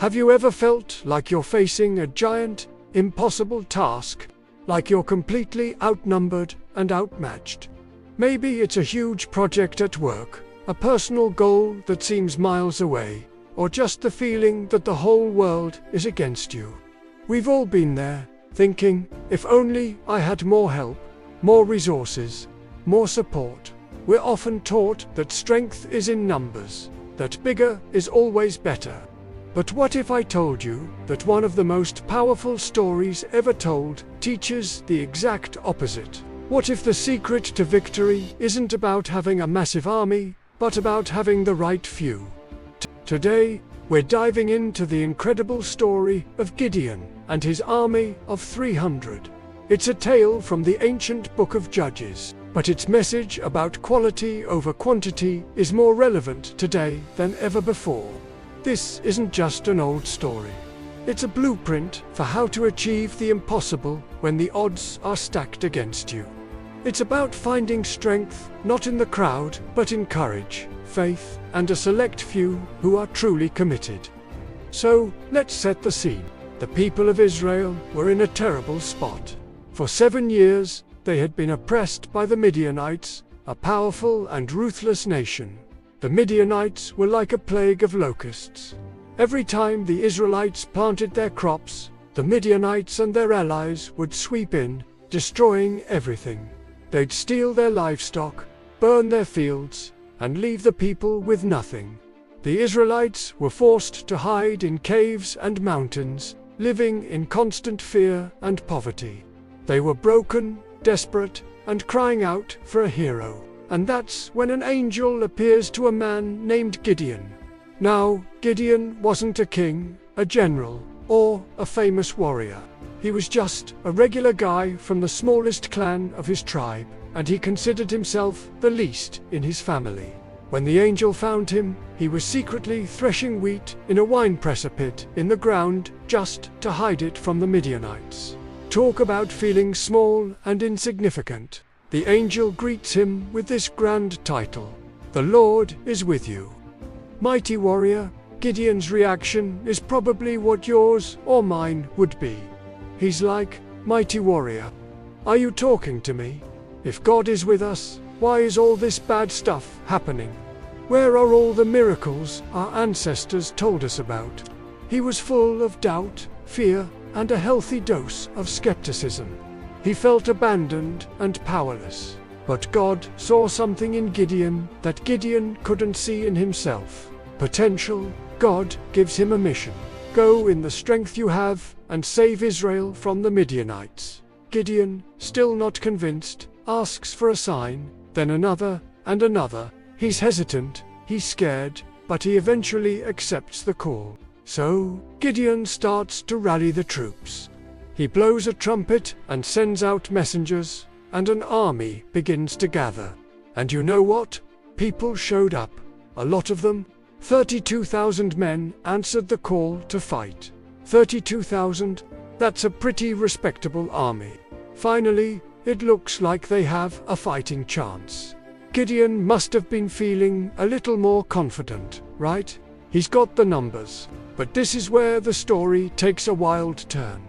Have you ever felt like you're facing a giant, impossible task? Like you're completely outnumbered and outmatched? Maybe it's a huge project at work, a personal goal that seems miles away, or just the feeling that the whole world is against you. We've all been there, thinking, if only I had more help, more resources, more support. We're often taught that strength is in numbers, that bigger is always better. But what if I told you that one of the most powerful stories ever told teaches the exact opposite? What if the secret to victory isn't about having a massive army, but about having the right few? Today, we're diving into the incredible story of Gideon and his army of 300. It's a tale from the ancient book of Judges, but its message about quality over quantity is more relevant today than ever before. This isn't just an old story. It's a blueprint for how to achieve the impossible when the odds are stacked against you. It's about finding strength, not in the crowd, but in courage, faith, and a select few who are truly committed. So, let's set the scene. The people of Israel were in a terrible spot. For 7 years, they had been oppressed by the Midianites, a powerful and ruthless nation. The Midianites were like a plague of locusts. Every time the Israelites planted their crops, the Midianites and their allies would sweep in, destroying everything. They'd steal their livestock, burn their fields, and leave the people with nothing. The Israelites were forced to hide in caves and mountains, living in constant fear and poverty. They were broken, desperate, and crying out for a hero. And that's when an angel appears to a man named Gideon. Now, Gideon wasn't a king, a general, or a famous warrior. He was just a regular guy from the smallest clan of his tribe, and he considered himself the least in his family. When the angel found him, he was secretly threshing wheat in a winepresser pit in the ground just to hide it from the Midianites. Talk about feeling small and insignificant. The angel greets him with this grand title, "The Lord is with you." Mighty warrior, Gideon's reaction is probably what yours or mine would be. He's like, "Mighty warrior, are you talking to me? If God is with us, why is all this bad stuff happening? Where are all the miracles our ancestors told us about?" He was full of doubt, fear, and a healthy dose of skepticism. He felt abandoned and powerless. But God saw something in Gideon that Gideon couldn't see in himself. Potential. God gives him a mission. Go in the strength you have and save Israel from the Midianites. Gideon, still not convinced, asks for a sign, then another and another. He's hesitant, he's scared, but he eventually accepts the call. So, Gideon starts to rally the troops. He blows a trumpet and sends out messengers, and an army begins to gather. And you know what? People showed up. A lot of them. 32,000 men answered the call to fight. 32,000? That's a pretty respectable army. Finally, it looks like they have a fighting chance. Gideon must have been feeling a little more confident, right? He's got the numbers. But this is where the story takes a wild turn.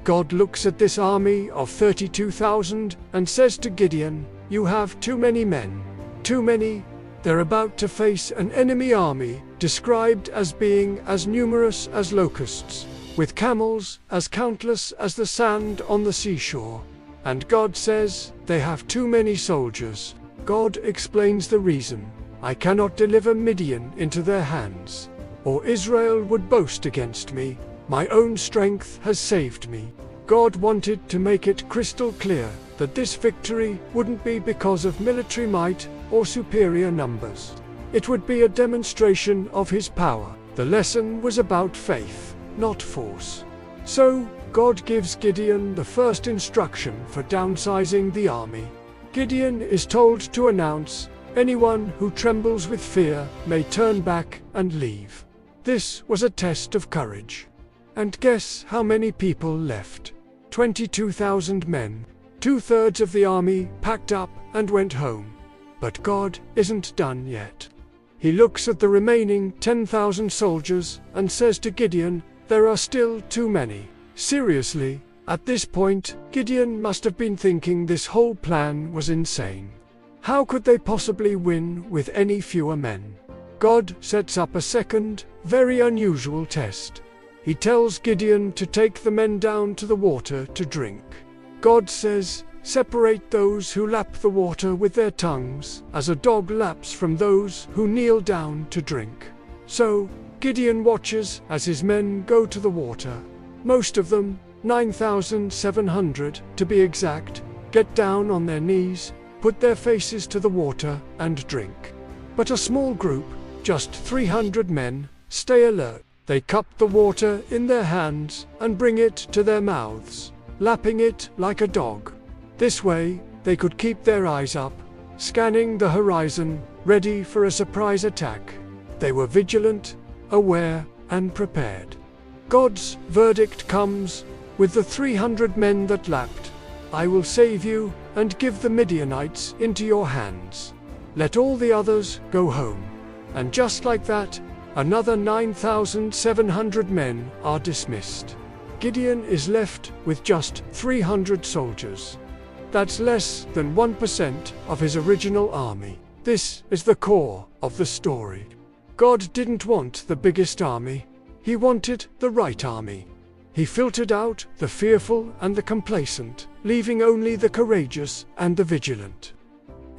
God looks at this army of 32,000 and says to Gideon, "You have too many men. Too many." They're about to face an enemy army described as being as numerous as locusts, with camels as countless as the sand on the seashore. And God says, they have too many soldiers. God explains the reason. "I cannot deliver Midian into their hands, or Israel would boast against me. My own strength has saved me." God wanted to make it crystal clear that this victory wouldn't be because of military might or superior numbers. It would be a demonstration of his power. The lesson was about faith, not force. So, God gives Gideon the first instruction for downsizing the army. Gideon is told to announce, "Anyone who trembles with fear may turn back and leave." This was a test of courage. And guess how many people left? 22,000 men. 2/3 of the army packed up and went home. But God isn't done yet. He looks at the remaining 10,000 soldiers and says to Gideon, "There are still too many." Seriously, at this point, Gideon must have been thinking this whole plan was insane. How could they possibly win with any fewer men? God sets up a second, very unusual test. He tells Gideon to take the men down to the water to drink. God says, "Separate those who lap the water with their tongues, as a dog laps from those who kneel down to drink." So, Gideon watches as his men go to the water. Most of them, 9,700 to be exact, get down on their knees, put their faces to the water, and drink. But a small group, just 300 men, stay alert. They cup the water in their hands and bring it to their mouths, lapping it like a dog. This way, they could keep their eyes up, scanning the horizon, ready for a surprise attack. They were vigilant, aware, and prepared. God's verdict comes with the 300 men that lapped. "I will save you and give the Midianites into your hands. Let all the others go home." And just like that, another 9,700 men are dismissed. Gideon is left with just 300 soldiers. That's less than 1% of his original army. This is the core of the story. God didn't want the biggest army. He wanted the right army. He filtered out the fearful and the complacent, leaving only the courageous and the vigilant.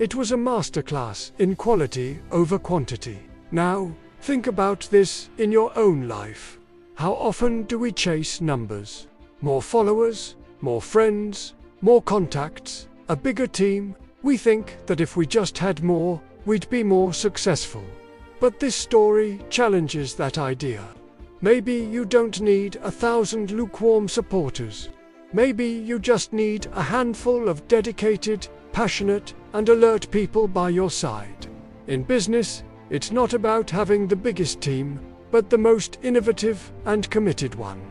It was a masterclass in quality over quantity. Now, think about this in your own life. How often do we chase numbers? More followers, more friends, more contacts, a bigger team? We think that if we just had more, we'd be more successful. But this story challenges that idea. Maybe you don't need 1,000 lukewarm supporters. Maybe you just need a handful of dedicated, passionate, and alert people by your side. In business, it's not about having the biggest team, but the most innovative and committed one.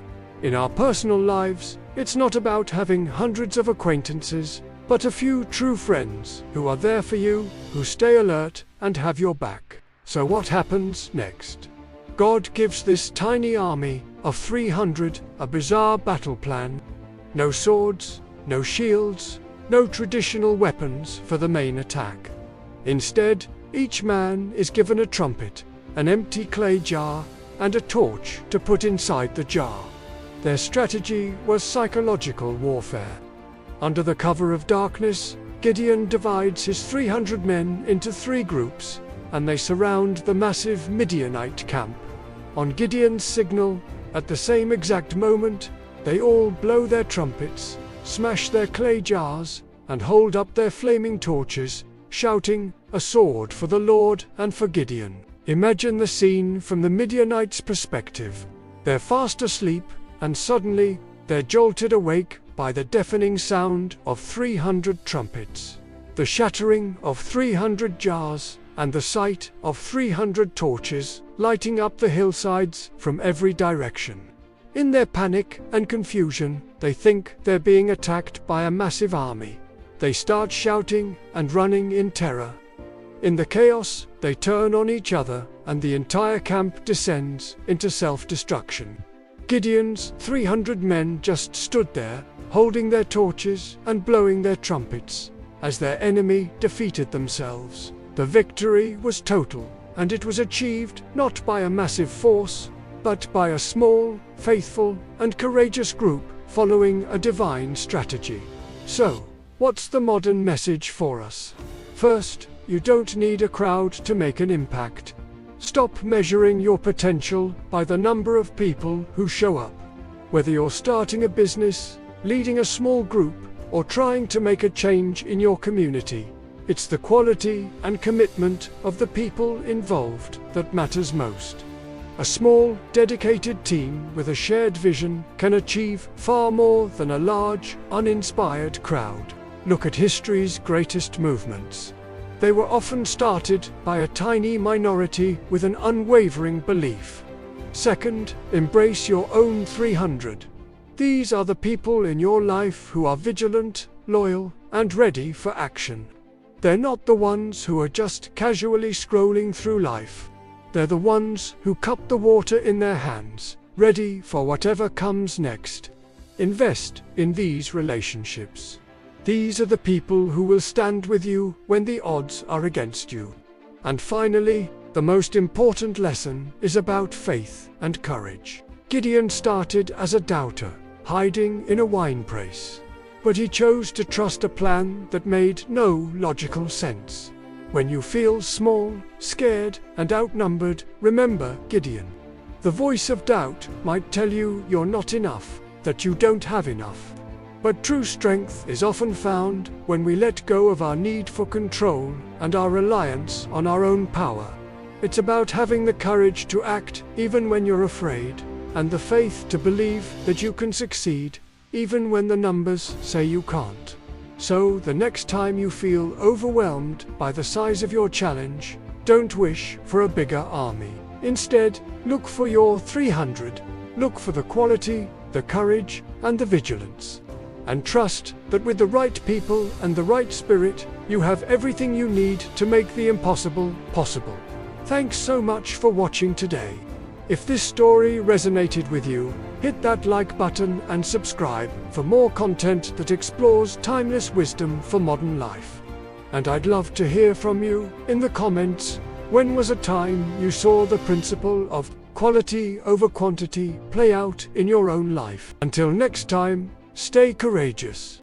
In our personal lives, it's not about having hundreds of acquaintances, but a few true friends who are there for you, who stay alert and have your back. So what happens next? God gives this tiny army of 300 a bizarre battle plan. No swords, no shields, no traditional weapons for the main attack. Instead, each man is given a trumpet, an empty clay jar, and a torch to put inside the jar. Their strategy was psychological warfare. Under the cover of darkness, Gideon divides his 300 men into 3 groups, and they surround the massive Midianite camp. On Gideon's signal, at the same exact moment, they all blow their trumpets, smash their clay jars, and hold up their flaming torches, shouting, "A sword for the Lord and for Gideon." Imagine the scene from the Midianites' perspective. They're fast asleep, and suddenly, they're jolted awake by the deafening sound of 300 trumpets, the shattering of 300 jars, and the sight of 300 torches lighting up the hillsides from every direction. In their panic and confusion, they think they're being attacked by a massive army. They start shouting and running in terror. In the chaos, they turn on each other, and the entire camp descends into self-destruction. Gideon's 300 men just stood there, holding their torches and blowing their trumpets, as their enemy defeated themselves. The victory was total, and it was achieved not by a massive force, but by a small, faithful, and courageous group following a divine strategy. So, what's the modern message for us? First, you don't need a crowd to make an impact. Stop measuring your potential by the number of people who show up. Whether you're starting a business, leading a small group, or trying to make a change in your community, it's the quality and commitment of the people involved that matters most. A small, dedicated team with a shared vision can achieve far more than a large, uninspired crowd. Look at history's greatest movements. They were often started by a tiny minority with an unwavering belief. Second, embrace your own 300. These are the people in your life who are vigilant, loyal, and ready for action. They're not the ones who are just casually scrolling through life. They're the ones who cup the water in their hands, ready for whatever comes next. Invest in these relationships. These are the people who will stand with you when the odds are against you. And finally, the most important lesson is about faith and courage. Gideon started as a doubter, hiding in a wine press. But he chose to trust a plan that made no logical sense. When you feel small, scared, and outnumbered, remember Gideon. The voice of doubt might tell you you're not enough, that you don't have enough. But true strength is often found when we let go of our need for control and our reliance on our own power. It's about having the courage to act even when you're afraid, and the faith to believe that you can succeed even when the numbers say you can't. So the next time you feel overwhelmed by the size of your challenge, don't wish for a bigger army. Instead, look for your 300. Look for the quality, the courage, and the vigilance. And trust that with the right people and the right spirit, you have everything you need to make the impossible possible. Thanks so much for watching today. If this story resonated with you, hit that like button and subscribe for more content that explores timeless wisdom for modern life. And I'd love to hear from you in the comments. When was a time you saw the principle of quality over quantity play out in your own life? Until next time, stay courageous.